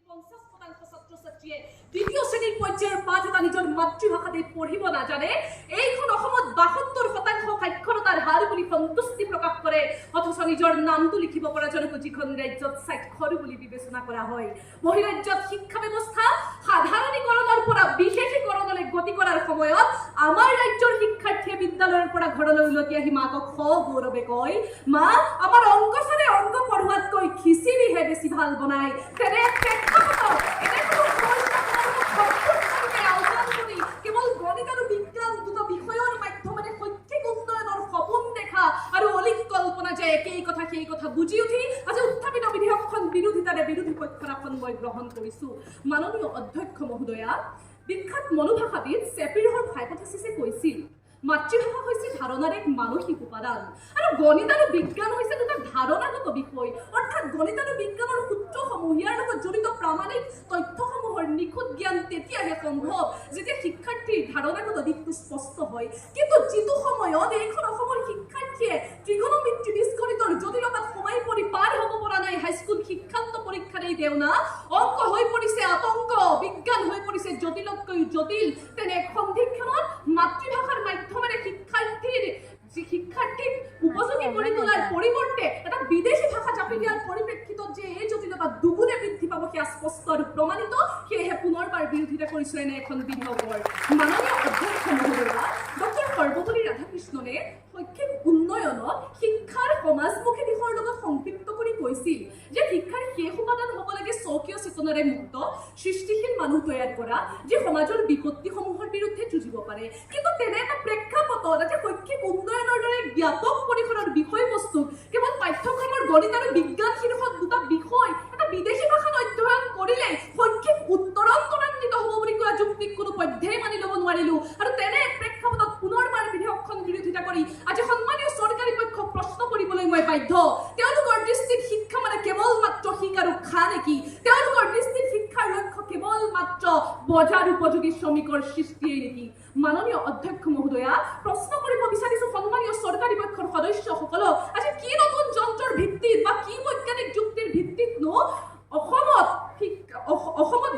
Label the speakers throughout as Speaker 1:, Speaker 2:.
Speaker 1: 50% ছাত্ৰ-ছাত্ৰীয়ে দ্বিতীয় শ্ৰেণীৰ পৰ্যায়ৰ পাঠ এটা নিজৰ মাতৃভাষাতে পঢ়িব নাজানে। এইখন অসমত 72% সাক্ষৰতাৰ হাৰ বুলি সন্তুষ্টি প্ৰকাশ কৰে, অথচ নিজৰ নামটো লিখিব পৰা জনক যিখন ৰাজ্যত স্বাক্ষৰ বুলি বিবেচনা কৰা হয়। বহিৰাজ্যত শিক্ষা ব্যৱস্থা সাধাৰণীকৰণৰ পৰা বিশেষীকৰণলৈ গতি কৰাৰ সময়ত আমাৰ ৰাজ্যৰ শিক্ষাৰ্থীয়ে বিদ্যালয়ৰ পৰা ঘৰলৈ উলটি আহি মাকক সগৌৰৱে কয়, মা আমাৰ অংক ছাৰে অংক পঢ়োৱাতকৈ খিচিৰিহে বেছি ভাল বনায়। তেনে কেৱল গণিত আৰু বিজ্ঞান দুটা বিষয়ৰ মাধ্যমেৰে শৈক্ষিক উন্নয়নৰ সপোন দেখা আৰু অলিক কল্পনা যে একেই কথা সেই কথা বুজি উঠি আজি উত্থাপিত বিধেয়কখন বিৰোধিতাৰে বিৰোধী পক্ষৰ আসন মই গ্ৰহণ কৰিছোঁ। মাননীয় অধ্যক্ষ মহোদয়া, বিখ্যাত মনোভাষাবিদ ছেপিৰহৰ হাইপথেচিছে কৈছিল, মাতৃভাষা হৈছে ধাৰণাৰ এক মানসিক উপাদান আৰু গণিত আৰু বিজ্ঞান হৈছে দুটা ধাৰণাগত বিষয়, অৰ্থাৎ গণিত আৰু বিজ্ঞানৰ সূত্ৰসমূহ ইয়াৰ লগত জড়িত প্ৰামাণিক তথ্যসমূহৰ নিখুঁত জ্ঞান তেতিয়াহে সম্ভৱ যেতিয়া শিক্ষাৰ্থীৰ ধাৰণাগত দিশটো স্পষ্ট হয়। কিন্তু যিটো সময়ত এইখন অসমৰ শিক্ষাৰ্থীয়ে ত্ৰিকোণমিতি বীজগণিতৰ জটিলতাত সোমাই পৰি পাৰ হ'ব পৰা নাই, হাইস্কুল শিক্ষান্ত পৰীক্ষাৰেই দেওনা, অংক হৈ পৰিছে আতংক, বিজ্ঞান হৈ পৰিছে জটিলতকৈ জটিল, তেনে সন্ধিক্ষণত মাতৃভাষাৰ মাধ্যমেৰে শিক্ষাৰ্থীক উপযোগী কৰি তোলাৰ পৰিৱৰ্তে এটা বিদেশী ভাষা জাপি দিয়াৰ পৰিপ্ৰেক্ষিতত যে এই জটিলতা দুগুণে বৃদ্ধি পাব সেয়া স্পষ্ট আৰু প্ৰমাণিত। সেয়েহে পুনৰবাৰ বিৰোধিতা কৰিছো এনে এখন বিধেয়কৰ। মাননীয় অধ্যক্ষ মহোদয়া, ডক্টৰ সৰ্বপল্লী ৰাধাকৃষ্ণনে শৈক্ষিক উন্নয়নক শিক্ষাৰ সমাজমুখী দিশৰ লগত সংপৃক্ত কৰি কৈছিল যে শিক্ষাৰ শেষ উপাদান হ'ব লাগে স্বকীয় চেতনাৰে মুক্ত সৃষ্টিশীল মানুহ তৈয়াৰ কৰা, যি সমাজৰ বিপত্তিসমূহৰ বিৰুদ্ধে যুঁজিব পাৰে। কিন্তু তেনে এটা প্ৰেক্ষাপটত যে শৈক্ষিক উন্নয়নৰ দৰে ব্যাপক পৰিসৰৰ বিষয়বস্তু কেৱল পাঠ্যক্ৰমৰ গণিত আৰু বিজ্ঞান শীৰ্ষক দুটা বিষয় এটা বিদেশী ভাষাত অধ্যয়ন কৰিলে শৈক্ষিক উত্তৰণ ত্বৰান্বিত হ'ব বুলি কোৱা যুক্তিক কোনো পধ্যেই মানি ল'ব নোৱাৰিলোঁ। আৰু তেনে প্ৰেক্ষাপটত পুনৰবাৰ বিধেয়কখন বিৰোধিতা কৰি আজি সন্মানীয় চৰকাৰী পক্ষক প্ৰশ্ন কৰিবলৈ মই বাধ্য, তেওঁলোকৰ দৃষ্টিত শিক্ষা মানে কেৱল মাত্ৰ শিক আৰু খা নেকি? তেওঁলোকৰ দৃষ্টিত শিক্ষাৰ লক্ষ্য কেৱল মাত্ৰ বজাৰ উপযোগী শ্ৰমিকৰ সৃষ্টিয়েই নেকি? মাননীয় অধ্যক্ষ মহোদয়া, প্ৰশ্ন কৰিব বিচাৰিছোঁ সন্মানীয় চৰকাৰী পক্ষৰ সদস্যসকলক, আজি কি নতুন যন্ত্ৰৰ ভিত্তিত বা কি বৈজ্ঞানিক যুক্তিৰ ভিত্তিতনো অসমত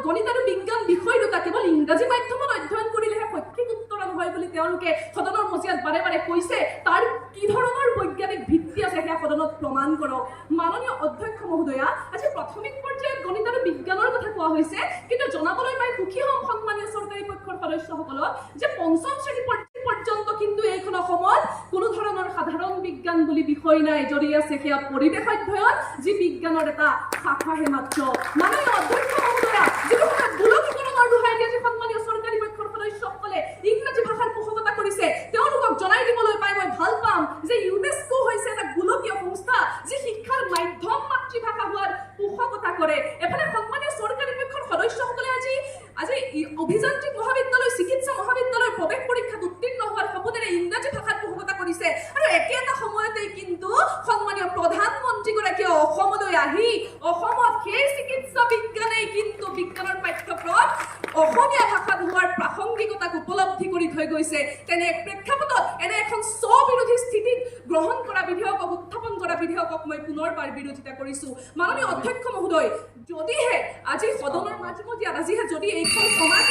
Speaker 1: গণিত আৰু বিজ্ঞান বিষয় দুটা কেৱল ইংৰাজী মাধ্যমত অধ্যয়ন কৰিলেহে শৈক্ষিক উত্তৰণ হয় বুলি তেওঁলোকে সদনৰ মজিয়াত বাৰে বাৰে কৈছে, তাৰ কি ধৰণৰ বৈজ্ঞানিক ভিত্তি আছে সেয়া সদনত প্ৰমাণ কৰক। মাননীয় অধ্যক্ষ মহোদয়া, আজি প্ৰাথমিক পৰ্যায়ত গণিত আৰু বিজ্ঞানৰ কথা কোৱা হৈছে, কিন্তু জনাবলৈ পাই সুখী হ'ম সন্মানীয় চৰকাৰী পক্ষৰ সদস্যসকলক যে পঞ্চম শ্ৰেণী পৰ্যন্ত কিন্তু এইখন অসমত কোনো ধৰণৰ সাধাৰণ বিজ্ঞান বুলি বিষয় নাই, যদি আছে সেয়া পৰিৱেশ অধ্যয়ন, যি বিজ্ঞানৰ এটা শাখাহে মাত্ৰ। মাননীয় অধ্যক্ষ মহোদয়া, যিটো সময়ত গোলকীকৰণৰ দোহাই দিয়া যে সন্মানীয় চৰকাৰী পক্ষৰ সদস্যসকলে ইংৰাজী ভাষাৰ পোষকতা কৰিছে, তেওঁলোকক জনাই দিবলৈ পাই মই ভাল পাম যে ইউনেস্কো হৈছে এটা গোলকীয় সংস্থা যি শিক্ষাৰ মাধ্যম মাতৃভাষা হোৱাৰ পোষকতা কৰে। এফালে সন্মানীয় চৰকাৰী পক্ষৰ সদস্যসকলে আজি অভিযান্ত্ৰিক মহাবিদ্যালয়, চিকিৎসা মহাবিদ্যালয়ৰ প্ৰৱেশ পৰীক্ষাত উত্তীৰ্ণ হোৱাৰ সপোনেৰে ইংৰাজী ভাষাত পোষকতা কৰিছে, আৰু একেটা সময়তে কিন্তু সন্মানীয় প্ৰধানমন্ত্ৰীগৰাকীয়ে অসমলৈ আহি অসমত সেই চিকিৎসা বিজ্ঞানেই কিন্তু বিজ্ঞানৰ পাঠ্যক্ৰম অসমীয়া ভাষাত হোৱাৰ প্ৰাসংগিকতাক উপলব্ধি কৰি থৈ গৈছে। তেনে প্ৰেক্ষাপটত এনে এখন স্ববিৰোধী স্থিতিত গ্ৰহণ কৰা বিধেয়কক, উত্থাপন কৰা বিধেয়কক মই পুনৰবাৰ বিৰোধিতা কৰিছোঁ। মাননীয় অধ্যক্ষ মহোদয়, যদিহে আজি সদনৰ মাজমজিয়াত যদি এইখন সমাজ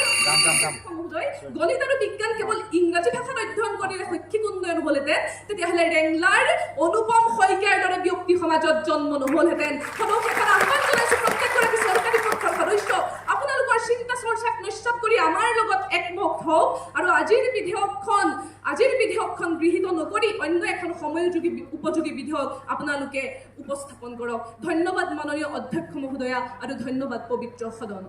Speaker 1: মহোদয় গণিত আৰু বিজ্ঞান কেৱল ইংৰাজী ভাষাত অধ্যয়ন কৰিলে শৈক্ষিক উন্নয়ন হ'লহেঁতেন, তেতিয়াহ'লে ৰেংলাৰ অনুপম শইকীয়াৰ দৰে ব্যক্তি সমাজত জন্ম নহ'লহেঁতেন। সদস্যসকল আহ্বান জনাইছোঁ প্ৰত্যেকগৰাকী চৰকাৰী পক্ষৰ সদস্য, আপোনালোকৰ চিন্তা চৰ্চাক নস্যাৎ কৰি আমাৰ লগত একমত হওক আৰু আজিৰ বিধেয়কখন গৃহীত নকৰি অন্য এখন সময়োযোগী উপযোগী বিধেয়ক আপোনালোকে উপস্থাপন কৰক। ধন্যবাদ মাননীয় অধ্যক্ষ মহোদয়া আৰু ধন্যবাদ পবিত্ৰ সদন।